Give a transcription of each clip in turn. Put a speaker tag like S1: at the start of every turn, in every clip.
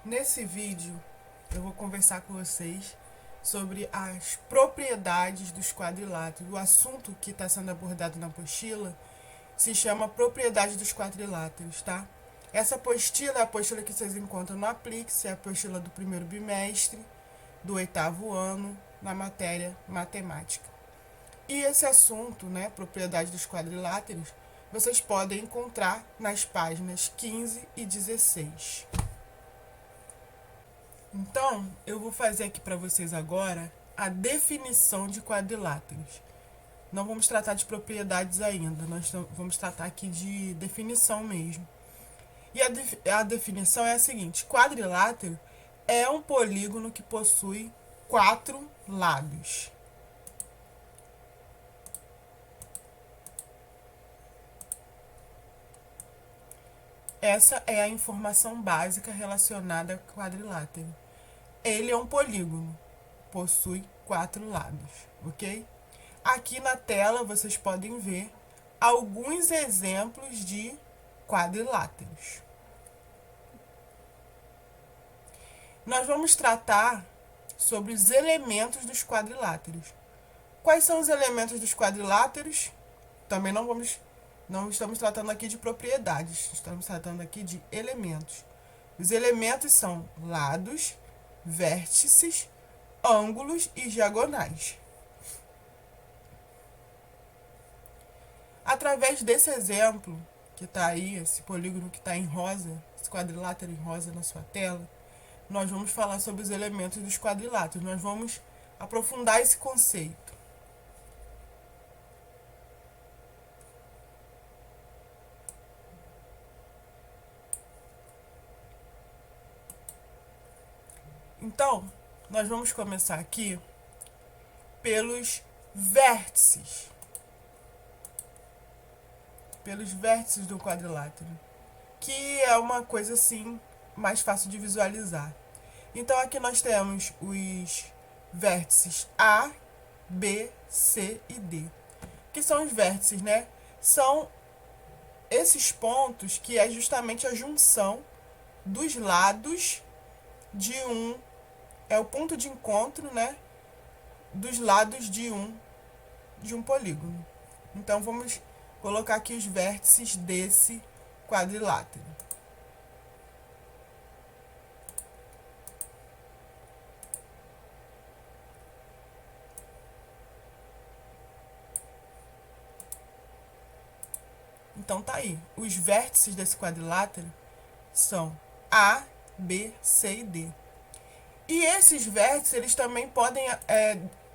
S1: Nesse vídeo, eu vou conversar com vocês sobre as propriedades dos quadriláteros. O assunto que está sendo abordado na apostila se chama propriedade dos quadriláteros, tá? Essa apostila é a apostila que vocês encontram no Aplique, é a apostila do primeiro bimestre, do 8º ano, na matéria matemática. E esse assunto, né, propriedade dos quadriláteros, vocês podem encontrar nas páginas 15 e 16. Então, eu vou fazer aqui para vocês agora a definição de quadriláteros. Não vamos tratar de propriedades ainda, nós vamos tratar aqui de definição mesmo. E a definição é a seguinte: quadrilátero é um polígono que possui 4 lados. Essa é a informação básica relacionada ao quadrilátero. Ele é um polígono, possui 4 lados, ok? Aqui na tela vocês podem ver alguns exemplos de quadriláteros. Nós vamos tratar sobre os elementos dos quadriláteros. Quais são os elementos dos quadriláteros? Também não estamos tratando aqui de propriedades, estamos tratando aqui de elementos. Os elementos são lados, vértices, ângulos e diagonais. Através desse exemplo, que está aí, esse polígono que está em rosa, esse quadrilátero em rosa na sua tela, nós vamos falar sobre os elementos dos quadriláteros. Nós vamos aprofundar esse conceito. Então, nós vamos começar aqui pelos vértices. Pelos vértices do quadrilátero, que é uma coisa assim mais fácil de visualizar. Então aqui nós temos os vértices A, B, C e D. Que são os vértices, né? São esses pontos que é justamente a junção dos lados de é o ponto de encontro, né, dos lados de um polígono. Então vamos colocar aqui os vértices desse quadrilátero. Então tá aí, os vértices desse quadrilátero são A, B, C e D. E esses vértices, eles também podem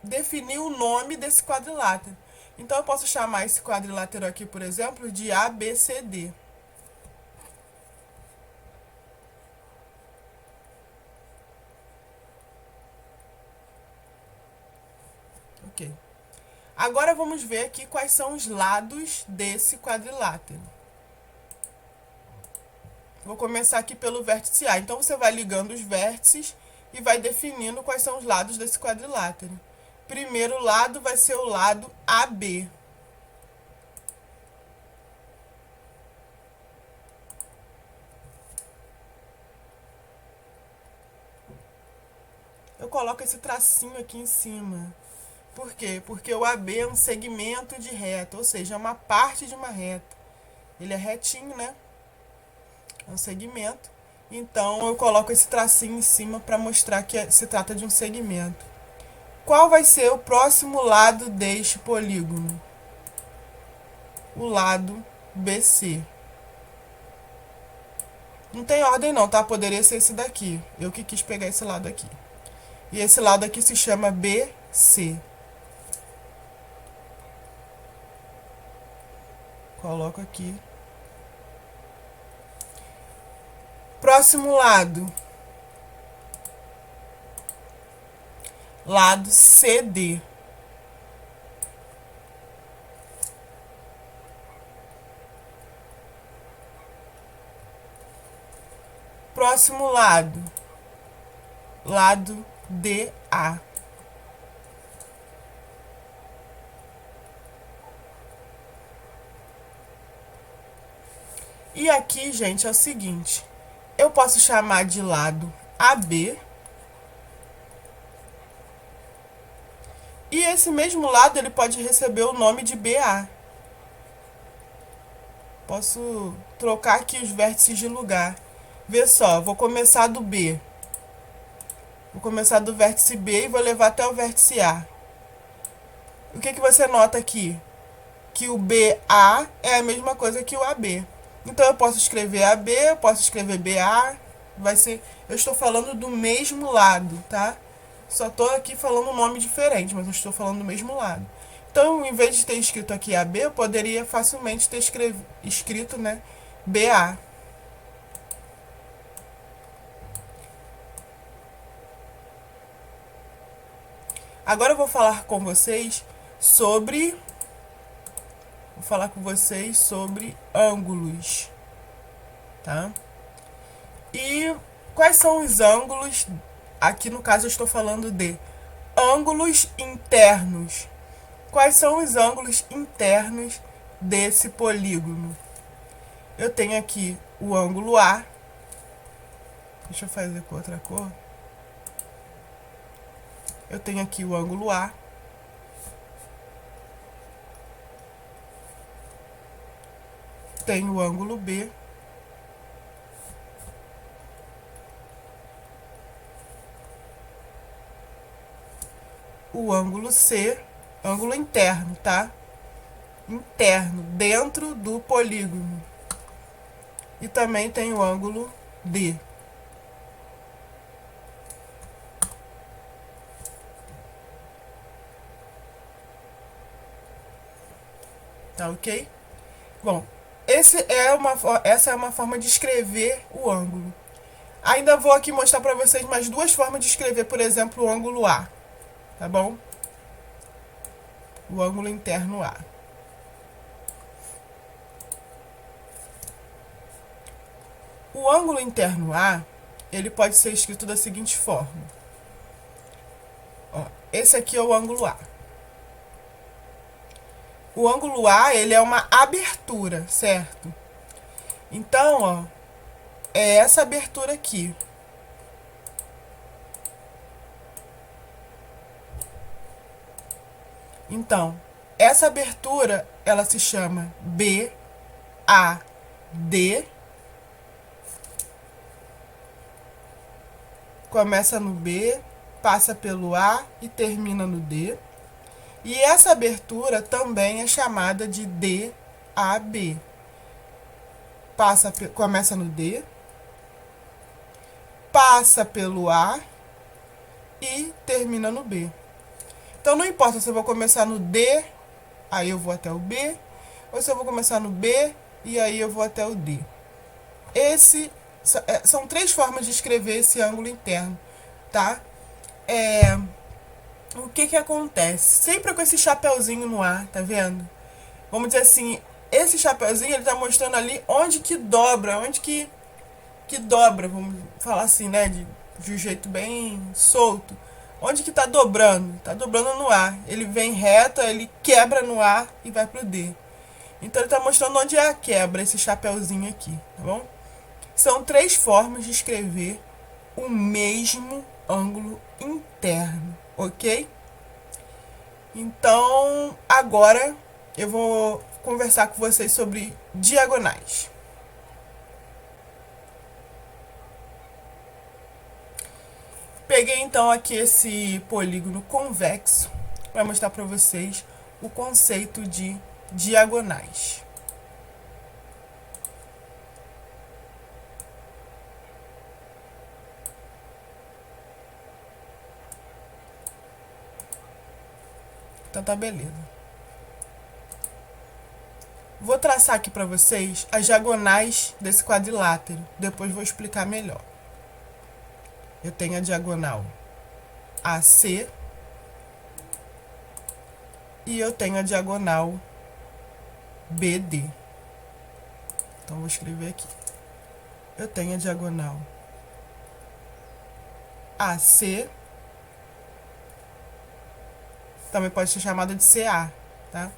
S1: definir o nome desse quadrilátero. Então eu posso chamar esse quadrilátero aqui, por exemplo, de ABCD. Ok. Agora vamos ver aqui quais são os lados desse quadrilátero. Vou começar aqui pelo vértice A. Então você vai ligando os vértices e vai definindo quais são os lados desse quadrilátero. Primeiro lado vai ser o lado AB. Eu coloco esse tracinho aqui em cima. Por quê? Porque o AB é um segmento de reta, ou seja, é uma parte de uma reta. Ele é retinho, né? É um segmento. Então eu coloco esse tracinho em cima para mostrar que se trata de um segmento. Qual vai ser o próximo lado deste polígono? O lado BC. Não tem ordem não, tá? Poderia ser esse daqui. Eu que quis pegar esse lado aqui. E esse lado aqui se chama BC. Coloco aqui. Próximo lado. Lado CD. Próximo lado. Lado DA. E aqui, gente, é o seguinte. Eu posso chamar de lado AB. E esse mesmo lado ele pode receber o nome de BA. Posso trocar aqui os vértices de lugar. Vê só, vou começar do B. Vou começar do vértice B e vou levar até o vértice A. O que você nota aqui? Que o BA é a mesma coisa que o AB. Então eu posso escrever AB, eu posso escrever BA. Vai ser, eu estou falando do mesmo lado, tá? Só estou aqui falando um nome diferente, mas eu estou falando do mesmo lado. Então, em vez de ter escrito aqui AB, eu poderia facilmente ter escrito, né, BA. Agora eu vou falar com vocês sobre ângulos, tá? E quais são os ângulos? Aqui no caso eu estou falando de ângulos internos. Quais são os ângulos internos desse polígono? Eu tenho aqui o ângulo A. Deixa eu fazer com outra cor. Eu tenho aqui o ângulo A. Tenho o ângulo B. O ângulo C, ângulo interno, tá? Interno, dentro do polígono. E também tem o ângulo D. Tá ok? Bom, essa é uma forma de escrever o ângulo. Ainda vou aqui mostrar para vocês mais duas formas de escrever, por exemplo, o ângulo A. Tá bom? O ângulo interno A. O ângulo interno A, ele pode ser escrito da seguinte forma. Ó, esse aqui é o ângulo A. O ângulo A, ele é uma abertura, certo? Então, ó, é essa abertura aqui. Então, essa abertura, ela se chama BAD. Começa no B, passa pelo A e termina no D. E essa abertura também é chamada de DAB. Começa no D, passa pelo A e termina no B. Então, não importa se eu vou começar no D, aí eu vou até o B, ou se eu vou começar no B, e aí eu vou até o D. São três formas de escrever esse ângulo interno, tá? O que acontece? Sempre com esse chapeuzinho no ar, tá vendo? Vamos dizer assim, esse chapeuzinho, ele tá mostrando ali onde que dobra, vamos falar assim, né? De um jeito bem solto. Onde que tá dobrando? Tá dobrando no A. Ele vem reto, ele quebra no A e vai pro D. Então ele tá mostrando onde é a quebra, esse chapeuzinho aqui, tá bom? São três formas de escrever o mesmo ângulo interno, ok? Então, agora eu vou conversar com vocês sobre diagonais. Peguei então aqui esse polígono convexo para mostrar para vocês o conceito de diagonais. Então tá beleza. Vou traçar aqui para vocês as diagonais desse quadrilátero, depois vou explicar melhor. Eu tenho a diagonal AC e eu tenho a diagonal BD. Então, vou escrever aqui. Eu tenho a diagonal AC, também pode ser chamada de CA, tá?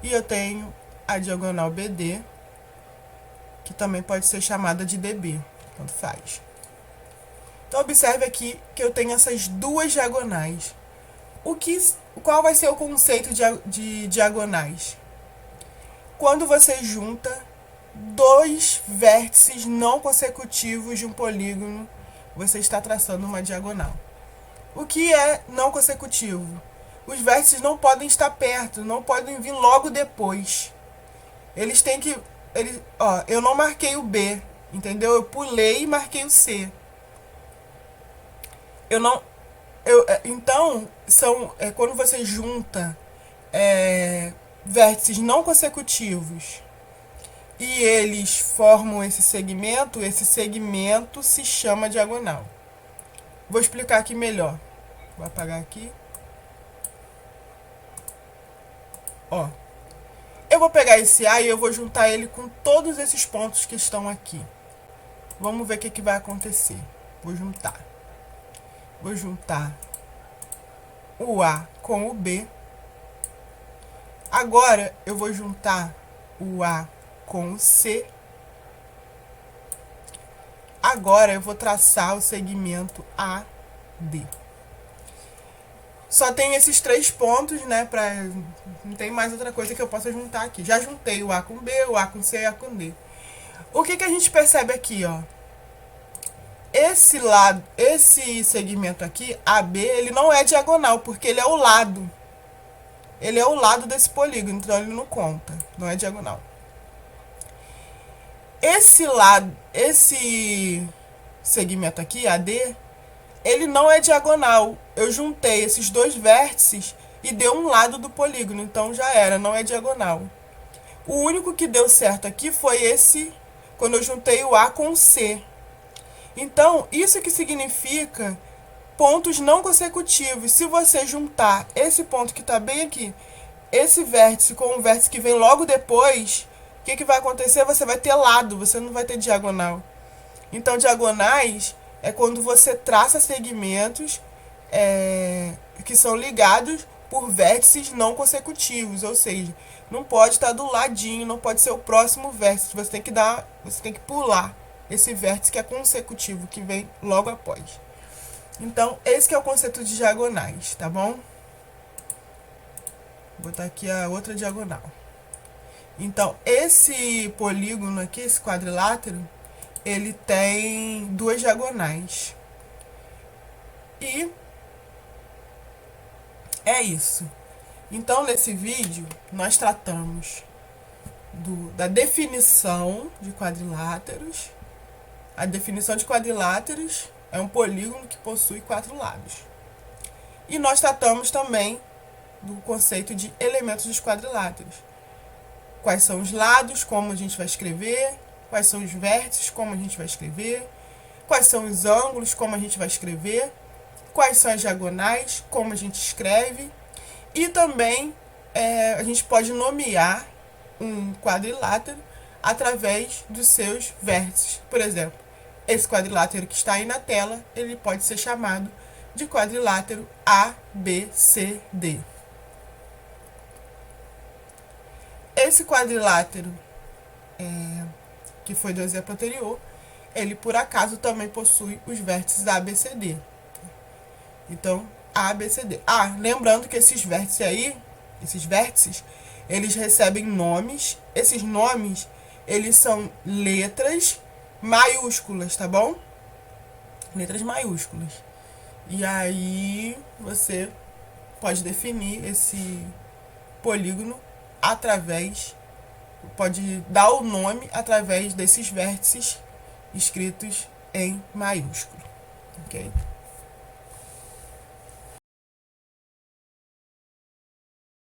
S1: E eu tenho a diagonal BD, que também pode ser chamada de DB. tanto faz. Então, observe aqui que eu tenho essas duas diagonais. Qual vai ser o conceito de diagonais? Quando você junta dois vértices não consecutivos de um polígono, você está traçando uma diagonal. O que é não consecutivo? Os vértices não podem estar perto, não podem vir logo depois. Eles têm que... eu não marquei o B, entendeu? Eu pulei e marquei o C. Então, quando você junta vértices não consecutivos e eles formam esse segmento se chama diagonal. Vou explicar aqui melhor. Vou apagar aqui. Eu vou pegar esse A e eu vou juntar ele com todos esses pontos que estão aqui. Vamos ver o que vai acontecer. Vou juntar o A com o B. Agora eu vou juntar o A com o C. Agora eu vou traçar o segmento AD. Só tem esses 3 pontos, né? Não tem mais outra coisa que eu possa juntar aqui. Já juntei o A com B, o A com C e o A com D. O que a gente percebe aqui, ó? Esse segmento aqui, AB, ele não é diagonal, porque ele é o lado. Ele é o lado desse polígono, então ele não conta, não é diagonal. Esse segmento aqui, AD, ele não é diagonal. Eu juntei esses dois vértices e deu um lado do polígono, então já era, não é diagonal. O único que deu certo aqui foi quando eu juntei o A com o C. Então, isso que significa pontos não consecutivos. Se você juntar esse ponto que está bem aqui, esse vértice com o vértice que vem logo depois, o que vai acontecer? Você vai ter lado, você não vai ter diagonal. Então, diagonais é quando você traça segmentos que são ligados por vértices não consecutivos, ou seja, não pode estar do ladinho, não pode ser o próximo vértice, você tem que pular esse vértice que é consecutivo, que vem logo após. Então, esse que é o conceito de diagonais, tá bom? Vou botar aqui a outra diagonal. Então, esse polígono aqui, esse quadrilátero, ele tem 2 diagonais. E é isso. Então, nesse vídeo, nós tratamos da definição de quadriláteros. A definição de quadriláteros é um polígono que possui 4 lados. E nós tratamos também do conceito de elementos dos quadriláteros. Quais são os lados, como a gente vai escrever, quais são os vértices, como a gente vai escrever, quais são os ângulos, como a gente vai escrever, quais são as diagonais, como a gente escreve, e também a gente pode nomear um quadrilátero através dos seus vértices. Por exemplo, esse quadrilátero que está aí na tela, ele pode ser chamado de quadrilátero ABCD. Esse quadrilátero, que foi do exemplo anterior, ele por acaso também possui os vértices ABCD. Então, ABCD. Lembrando que esses vértices, eles recebem nomes. Esses nomes, eles são letras maiúsculas, tá bom? Letras maiúsculas. E aí, você pode definir esse polígono pode dar o nome através desses vértices escritos em maiúsculo, ok?